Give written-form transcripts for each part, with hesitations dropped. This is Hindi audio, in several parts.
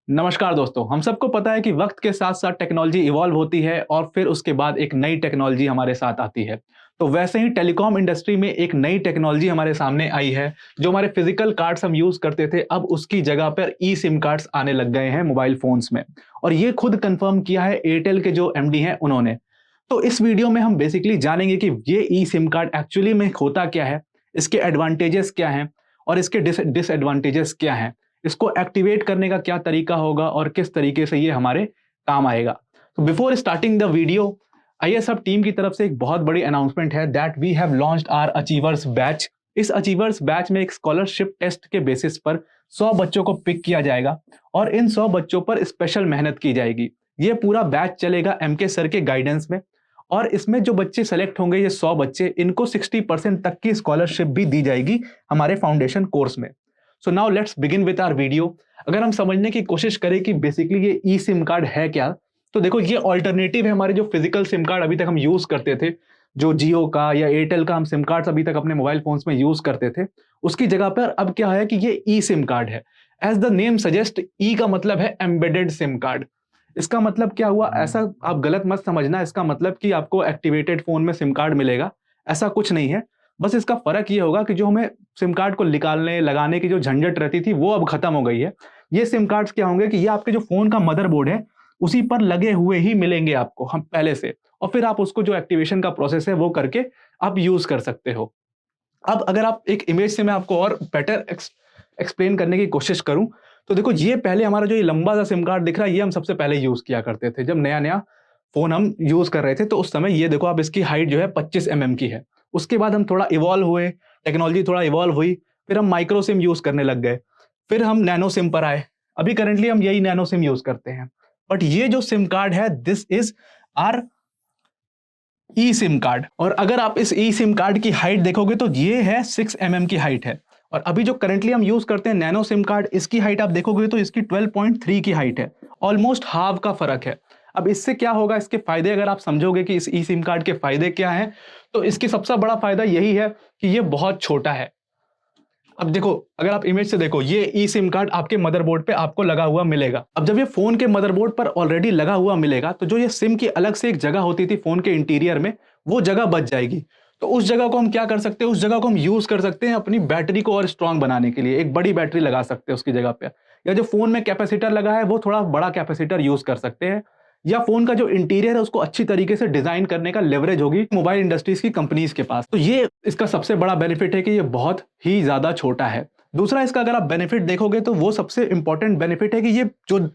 नमस्कार दोस्तों, हम सबको पता है कि वक्त के साथ साथ टेक्नोलॉजी इवॉल्व होती है और फिर उसके बाद एक नई टेक्नोलॉजी हमारे साथ आती है। तो वैसे ही टेलीकॉम इंडस्ट्री में एक नई टेक्नोलॉजी हमारे सामने आई है। जो हमारे फिजिकल कार्ड्स हम यूज करते थे, अब उसकी जगह पर ई सिम कार्ड्स आने लग गए हैं मोबाइल फोन्स में। और ये खुद कंफर्म किया है एयरटेल के जो एमडी हैं उन्होंने। तो इस वीडियो में हम बेसिकली जानेंगे कि ये ई सिम कार्ड एक्चुअली में होता क्या है, इसके एडवांटेजेस क्या हैं और इसके डिसएडवांटेजेस क्या हैं, इसको एक्टिवेट करने का क्या तरीका होगा और किस तरीके से ये हमारे काम आएगा। तो before starting the video, ISF team की तरफ से एक बहुत बड़ी अनाउंसमेंट है that we have launched our achievers batch. इस अचीवर्स बैच में एक स्कॉलरशिप टेस्ट के बेसिस पर 100 बच्चों को पिक किया जाएगा और इन 100 बच्चों पर स्पेशल मेहनत की जाएगी। ये पूरा बैच चलेगा एमके सर के गाइडेंस में और इसमें जो बच्चे सेलेक्ट होंगे, ये 100 बच्चे, इनको 60% तक की स्कॉलरशिप भी दी जाएगी हमारे फाउंडेशन कोर्स में। So now let's begin with our video. अगर हम समझने की कोशिश करें कि बेसिकली ये ई सिम कार्ड है क्या, तो देखो ये ऑल्टरनेटिव है हमारे जो फिजिकल सिम कार्ड अभी तक हम यूज करते थे, जो जियो का या एयरटेल का हम सिम कार्ड अभी तक अपने मोबाइल फोन्स में यूज करते थे, उसकी जगह पर अब क्या है कि ये ई सिम कार्ड है। एज द नेम सजेस्ट, ई का मतलब है एम्बेडेड सिम कार्ड। इसका मतलब क्या हुआ, ऐसा आप गलत मत समझना, इसका मतलब कि आपको एक्टिवेटेड फोन में सिम कार्ड मिलेगा, ऐसा कुछ नहीं है। बस इसका फर्क ये होगा कि जो हमें सिम कार्ड को निकालने लगाने की जो झंझट रहती थी वो अब खत्म हो गई है। ये सिम कार्ड्स क्या होंगे कि ये आपके जो फोन का मदरबोर्ड है उसी पर लगे हुए ही मिलेंगे आपको हम पहले से, और फिर आप उसको जो एक्टिवेशन का प्रोसेस है वो करके आप यूज कर सकते हो। अब अगर आप एक इमेज से मैं आपको और बेटर एक्सप्लेन करने की कोशिश करूं, तो देखो ये पहले हमारा जो ये लंबा सा सिम कार्ड दिख रहा है, ये हम सबसे पहले यूज किया करते थे जब नया नया फोन हम यूज कर रहे थे। तो उस समय ये देखो आप, इसकी हाइट जो है 25 mm की है। उसके बाद हम थोड़ा इवॉल्व हुए, टेक्नोलॉजी थोड़ा इवॉल्व हुई, फिर हम माइक्रो सिम यूज करने लग गए, फिर हम नैनो सिम पर आए। अभी करेंटली हम यही नैनो सिम यूज करते हैं। बट ये जो सिम कार्ड है, this is R E SIM card. और अगर आप इस ई सिम कार्ड की हाइट देखोगे तो ये है 6 mm की हाइट है। और अभी जो करंटली हम यूज करते हैं नैनो सिम कार्ड, इसकी हाइट आप देखोगे तो इसकी 12.3 की हाइट है। ऑलमोस्ट हाफ का फर्क है। अब इससे क्या होगा, इसके फायदे अगर आप समझोगे कि इस ई सिम कार्ड के फायदे क्या हैं, तो इसकी सबसे बड़ा फायदा यही है कि ये बहुत छोटा है। अब देखो, अगर आप इमेज से देखो, ये ई सिम कार्ड आपके मदरबोर्ड पे आपको लगा हुआ मिलेगा। अब जब ये फोन के मदरबोर्ड पर ऑलरेडी लगा हुआ मिलेगा, तो जो ये सिम की अलग से एक जगह होती थी फोन के इंटीरियर में, वो जगह बच जाएगी। तो उस जगह को हम क्या कर सकते हैं, उस जगह को हम यूज कर सकते हैं अपनी बैटरी को और स्ट्रांग बनाने के लिए। एक बड़ी बैटरी लगा सकते हैं उसकी जगह पे, या जो फोन में कैपेसिटर लगा है वो थोड़ा बड़ा कैपेसिटर यूज कर सकते हैं, या फोन का जो इंटीरियर है उसको अच्छी तरीके से डिजाइन करने का लेवरेज होगी मोबाइल इंडस्ट्रीज की कंपनीज के पास। तो ये इसका सबसे बड़ा बेनिफिट है कि ये बहुत ही ज्यादा छोटा है। दूसरा, इसका अगर आप बेनिफिट देखोगे तो वो सबसे इंपॉर्टेंट बेनिफिट है कि ये जो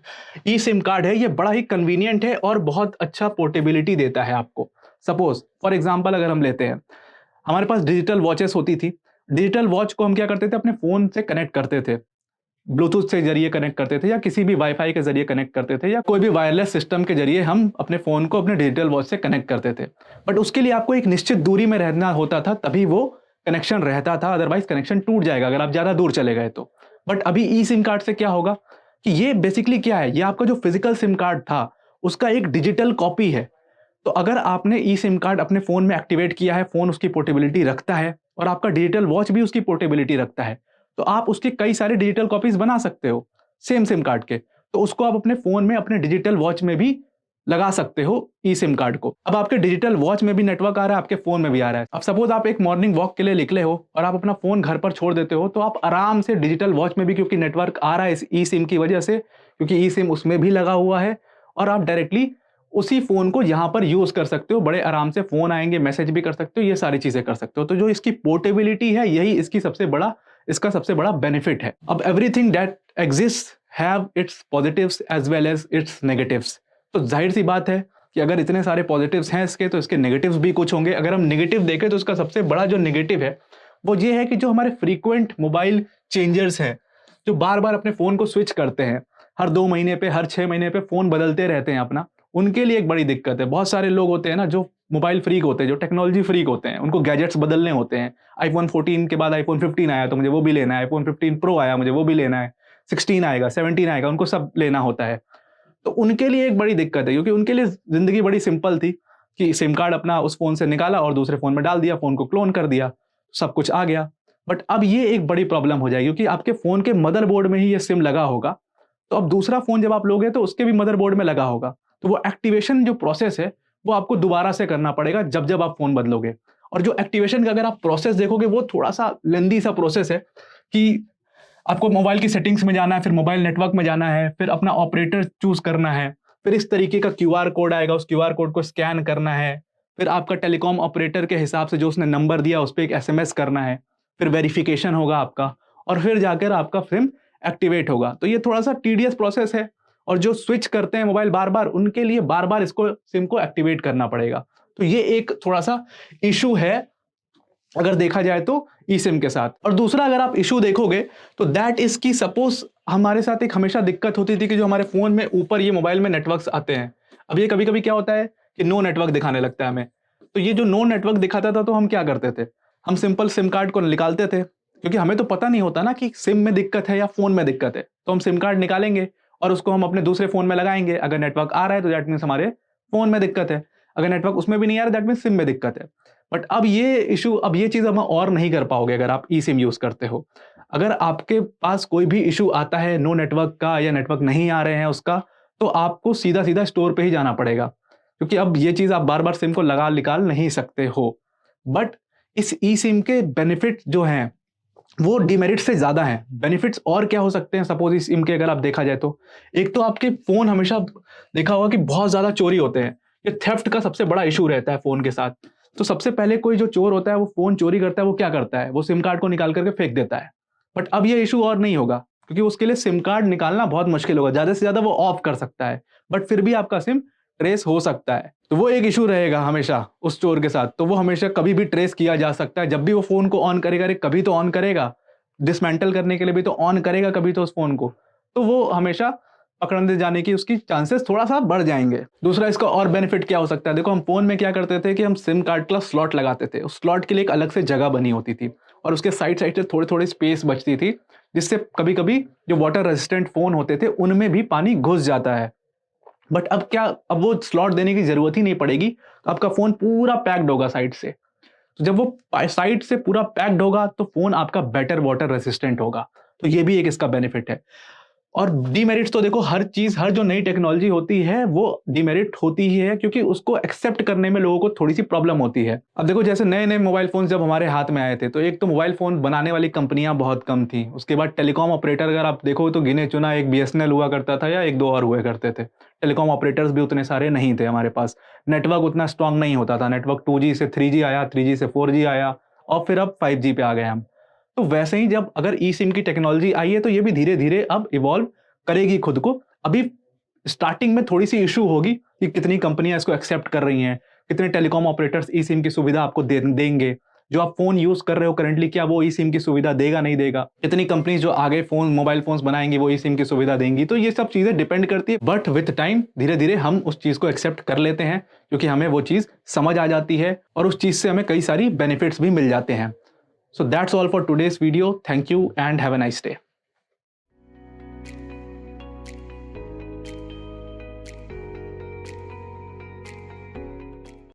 ई सिम कार्ड है ये बड़ा ही कन्वीनियंट है और बहुत अच्छा पोर्टेबिलिटी देता है आपको। सपोज फॉर एग्जाम्पल अगर हम लेते हैं, हमारे पास डिजिटल वॉचेस होती थी। डिजिटल वॉच को हम क्या करते थे, अपने फोन से कनेक्ट करते थे, ब्लूटूथ से जरिए कनेक्ट करते थे, या किसी भी वाईफाई के जरिए कनेक्ट करते थे, या कोई भी वायरलेस सिस्टम के जरिए हम अपने फोन को अपने डिजिटल वॉच से कनेक्ट करते थे। बट उसके लिए आपको एक निश्चित दूरी में रहना होता था, तभी वो कनेक्शन रहता था, अदरवाइज कनेक्शन टूट जाएगा अगर आप ज्यादा दूर चले गए तो। बट अभी ई सिम कार्ड से क्या होगा कि ये बेसिकली क्या है, ये आपका जो फिजिकल सिम कार्ड था उसका एक डिजिटल कॉपी है। तो अगर आपने ई सिम कार्ड अपने फोन में एक्टिवेट किया है, फोन उसकी पोर्टेबिलिटी रखता है और आपका डिजिटल वॉच भी उसकी पोर्टेबिलिटी रखता है, तो आप उसके कई सारे डिजिटल कॉपीज बना सकते हो सेम सिम कार्ड के। तो उसको आप अपने फोन में, अपने डिजिटल वॉच में भी लगा सकते हो ई सिम कार्ड को। अब आपके डिजिटल वॉच में भी नेटवर्क आ रहा है, आपके फोन में भी आ रहा है। अब सपोज आप एक मॉर्निंग वॉक के लिए निकले हो और आप अपना फोन घर पर छोड़ देते हो, तो आप आराम से डिजिटल वॉच में भी, क्योंकि नेटवर्क आ रहा है इस ई सिम की वजह से, क्योंकि ई सिम उसमें भी लगा हुआ है, और आप डायरेक्टली उसी फोन को यहां पर यूज कर सकते हो। बड़े आराम से फोन आएंगे, मैसेज भी कर सकते हो, ये सारी चीजें कर सकते हो। तो जो इसकी पोर्टेबिलिटी है, यही इसका सबसे बड़ा बेनिफिट है। अब everything that exist have its positives as well as its negatives. तो जाहिर सी बात है कि अगर इतने सारे पॉजिटिव्स हैं इसके, तो इसके नेगेटिव्स भी कुछ होंगे। अगर हम नेगेटिव देखें तो इसका सबसे बड़ा जो नेगेटिव है वो ये है कि जो हमारे फ्रीक्वेंट मोबाइल चेंजर्स हैं, जो बार बार अपने फोन को स्विच करते हैं, हर 2 महीने पे, हर 6 महीने पे फोन बदलते रहते हैं अपना, उनके लिए एक बड़ी दिक्कत है। बहुत सारे लोग होते हैं ना जो मोबाइल फ्रीक होते हैं, जो टेक्नोलॉजी फ्रीक होते हैं, उनको गैजेट्स बदलने होते हैं। आईफोन 14 के बाद आईफोन 15 आया तो मुझे वो भी लेना है, आईफोन 15 प्रो आया मुझे वो भी लेना है, 16 आएगा, 17 आएगा, उनको सब लेना होता है। तो उनके लिए एक बड़ी दिक्कत है, क्योंकि उनके लिए जिंदगी बड़ी सिंपल थी कि सिम कार्ड अपना उस फोन से निकाला और दूसरे फोन में डाल दिया, फोन को क्लोन कर दिया, सब कुछ आ गया। बट अब ये एक बड़ी प्रॉब्लम हो जाएगी, क्योंकि आपके फोन के मदरबोर्ड में ही ये सिम लगा होगा। तो अब दूसरा फ़ोन जब आप लोगे तो उसके भी मदरबोर्ड में लगा होगा। तो वो एक्टिवेशन जो प्रोसेस है, वो आपको दोबारा से करना पड़ेगा जब-जब आप फ़ोन बदलोगे। और जो एक्टिवेशन का अगर आप प्रोसेस देखोगे वो थोड़ा-सा लेंदी सा प्रोसेस है कि आपको मोबाइल की सेटिंग्स में जाना है, फिर मोबाइल नेटवर्क में जाना है, फिर अपना ऑपरेटर चूज़ करना है, फिर इस तरीके का क्यूआर कोड आएगा, उस क्यूआर कोड को स्कैन करना है, फिर आपका टेलीकॉम ऑपरेटर के हिसाब से जो उसने नंबर दिया उस पे एक एसएमएस करना है, फिर वेरिफिकेशन होगा आपका और फिर जाकर आपका सिम एक्टिवेट होगा। तो ये थोड़ा-सा टीडियस प्रोसेस है और जो स्विच करते हैं मोबाइल बार-बार, उनके लिए बार-बार इसको सिम को एक्टिवेट करना पड़ेगा। तो ये एक थोड़ा-सा इश्यू है अगर देखा जाए तो ई-सिम के साथ। और दूसरा अगर आप इश्यू देखोगे तो दैट इज़ कि सपोज़ हमारे साथ एक हमेशा दिक्कत होती थी कि जो हमारे फ़ोन में ऊपर ये मोबाइल में नेटवर्क्स आते हैं। अब ये कभी-कभी क्या होता है कि नो नेटवर्क दिखाने लगता है हमें। तो ये जो नो नेटवर्क दिखाता था तो हम क्या करते थे? हम सिंपल सिम कार्ड को निकालते थे, क्योंकि हमें तो पता नहीं होता ना कि सिम में दिक्कत है या फ़ोन में दिक्कत है। तो हम सिम कार्ड निकालेंगे और उसको हम अपने दूसरे फ़ोन में लगाएँगे। अगर नेटवर्क आ रहा है तो दैट मीन्स हमारे फ़ोन में दिक्कत है। अगर नेटवर्क उसमें भी नहीं आ रहा दैट मीन्स सिम में दिक्कत है। बट अब ये चीज़ अब और नहीं कर पाओगे अगर आप ई सिम यूज़ करते हो। अगर आपके पास कोई भी इश्यू आता है नो नेटवर्क का या नेटवर्क नहीं आ रहे हैं उसका, तो आपको सीधा-सीधा स्टोर पे ही जाना पड़ेगा। क्योंकि अब ये चीज़ आप बार-बार सिम को लगा निकाल नहीं सकते हो। बट इस ई सिम के बेनिफिट जो हैं, वो डिमेरिट से ज़्यादा हैं। बेनिफिट्स और क्या हो सकते हैं सपोज़ इस सिम के अगर आप देखा जाए तो? एक तो आपके फ़ोन हमेशा देखा होगा कि बहुत ज़्यादा चोरी होते हैं। ये थेफ्ट का सबसे बड़ा इश्यू रहता है फ़ोन के साथ। तो सबसे पहले कोई जो चोर होता है वो फ़ोन चोरी करता है, वो क्या करता है? वो सिम कार्ड को निकाल कर के फेंक देता है। बट अब ये इश्यू और नहीं होगा, क्योंकि उसके लिए सिम कार्ड निकालना बहुत मुश्किल होगा। ज़्यादा से ज़्यादा वो ऑफ कर सकता है, बट फिर भी आपका सिम ट्रेस हो सकता है। तो वो एक इश्यू रहेगा हमेशा उस चोर के साथ। तो वो हमेशा कभी भी ट्रेस किया जा सकता है। जब भी वो फ़ोन को ऑन करेगा, अरे कभी तो ऑन करेगा। डिसमेंटल करने के लिए भी तो ऑन करेगा कभी तो उस फ़ोन को। तो वो हमेशा पकड़ने जाने की उसकी चांसेस थोड़ा-सा बढ़ जाएँगे। दूसरा इसका और बेनिफिट क्या हो सकता है? देखो हम फ़ोन में क्या करते थे कि हम सिम कार्ड का स्लॉट लगाते थे। उस स्लॉट के लिए एक अलग से जगह बनी होती थी और उसके साइड-साइड से थोड़ी-थोड़ी स्पेस बचती थी, जिससे कभी-कभी जो वाटर रेजिस्टेंट फ़ोन होते थे, उनमें भी पानी घुस जाता है। बट अब क्या, अब वो स्लॉट देने की ज़रूरत ही नहीं पड़ेगी। आपका फ़ोन पूरा पैक्ड होगा साइड से। तो जब वो साइड से पूरा पैक्ड होगा तो फ़ोन आपका बेटर वाटर रेजिस्टेंट होगा। तो ये भी एक इसका बेनिफिट है। और डिमेरिट्स तो देखो हर चीज़, हर जो नई टेक्नोलॉजी होती है वो डिमेरिट होती ही है, क्योंकि उसको एक्सेप्ट करने में लोगों को थोड़ी-सी प्रॉब्लम होती है। अब देखो जैसे नए-नए मोबाइल फ़ोन्स जब हमारे हाथ में आए थे, तो एक तो मोबाइल फ़ोन बनाने वाली कंपनियाँ बहुत कम थी। उसके बाद टेलीकॉम ऑपरेटर अगर आप देखो तो गिने-चुना एक बीएसएनएल हुआ करता था या 1-2 और हुआ करते थे। टेलीकॉम ऑपरेटर्स भी उतने सारे नहीं थे हमारे पास। नेटवर्क उतना स्ट्रॉन्ग नहीं होता था। नेटवर्क 2G से 3G आया, 3G से 4G आया और फिर अब 5G पे आ गए हम। तो वैसे ही जब अगर ई सिम की टेक्नोलॉजी आई है तो ये भी धीरे-धीरे अब इवॉल्व करेगी खुद को। अभी स्टार्टिंग में थोड़ी-सी इश्यू होगी कि कितनी कंपनियाँ इसको एक्सेप्ट कर रही हैं, कितने टेलीकॉम ऑपरेटर्स ई सिम की सुविधा आपको देंगे। जो आप फ़ोन यूज़ कर रहे हो करंटली, क्या वो ई सिम की सुविधा देगा, नहीं देगा? कितनी कंपनीज़ जो आगे मोबाइल फ़ोन्स बनाएँगी वो ई सिम की सुविधा देंगी। तो ये सब चीज़ें डिपेंड करती है, बट विथ टाइम धीरे-धीरे हम उस चीज़ को एक्सेप्ट कर लेते हैं, क्योंकि हमें वो चीज़ समझ आ जाती है और उस चीज़ से हमें कई सारी बेनिफिट्स भी मिल जाते हैं। So that's all for today's video. Thank you and have a nice day.